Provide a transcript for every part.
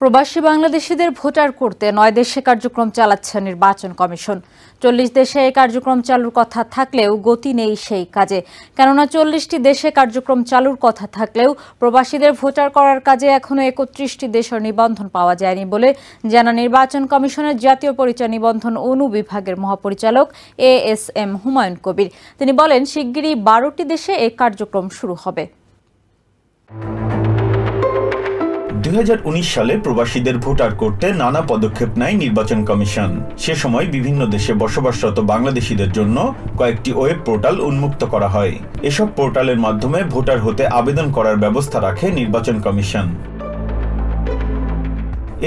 প্রবাসী বাংলাদেশিদের ভোটার করতে 9 দেশে কার্যক্রম চালাচ্ছে নির্বাচন কমিশন। 40 দেশে এই কার্যক্রম চালুর কথা থাকলেও গতি নেই সেই কাজে। কেননা 40টি দেশে কার্যক্রম চালুর কথা থাকলেও প্রবাসীদের ভোটার করার কাজে এখনো 31টি দেশের নিবন্ধন পাওয়া যায়নি বলে জানা নির্বাচন কমিশনের জাতীয় পরিচয় নিবন্ধন অনুবিভাগের মহাপরিচালক ASM হুমায়ুন কবির। তিনি বলেন, শিগগিরই 12টি দেশে এই কার্যক্রম শুরু হবে। 2019 সালে প্রবাসীদের ভোটার করতে নানা পদক্ষেপ নেয় নির্বাচন কমিশন। সে সময় বিভিন্ন দেশে বসবাসরত বাংলাদেশিদের জন্য কয়েকটি ওয়েব পোর্টাল উন্মুক্ত করা হয়। এসব পোর্টালের মাধ্যমে ভোটার হতে আবেদন করার ব্যবস্থা রাখে নির্বাচন কমিশন।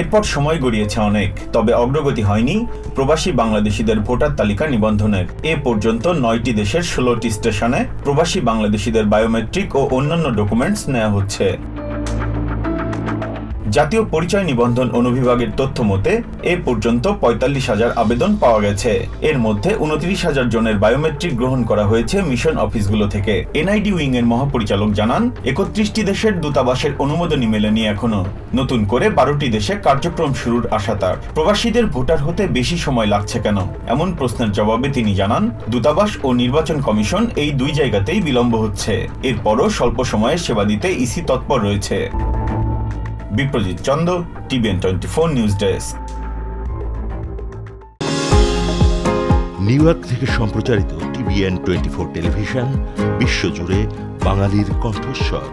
এরপর সময় গড়িয়েছে অনেক, তবে অগ্রগতি হয়নি প্রবাসী বাংলাদেশিদের ভোটার তালিকা নিবন্ধনের। এ পর্যন্ত 9টি দেশের 16টি স্টেশনে প্রবাসী বাংলাদেশিদের বায়োমেট্রিক ও অন্যান্য ডকুমেন্টস নেওয়া হচ্ছে। জাতীয় পরিচয় নিবন্ধন অনুবিভাগের তথ্য মতে এ পর্যন্ত 45,000 আবেদন পাওয়া গেছে। এর মধ্যে 29,000 জনের বায়োমেট্রিক গ্রহণ করা হয়েছে মিশন অফিসগুলো থেকে। এনআইডি উইং এর মহাপরিচালক জানান, 31টি দেশের দূতাবাসের অনুমোদনই মেলেনি এখনো। নতুন করে 12টি দেশে কার্যক্রম শুরুর আশা তার। প্রবাসীদের ভোটার হতে বেশি সময় লাগছে কেন, এমন প্রশ্নের জবাবে তিনি জানান, দূতাবাস ও নির্বাচন কমিশন এই দুই জায়গাতেই বিলম্ব হচ্ছে। এরপরও স্বল্প সময়ে সেবা দিতে ইসি তৎপর রয়েছে। Biprajit Chanda, TBN 24 news desk. New York থেকে সম্প্রচারিত টিবিএন 24 টেলিভিশন বিশ্বজুড়ে বাঙালির কণ্ঠস্বর।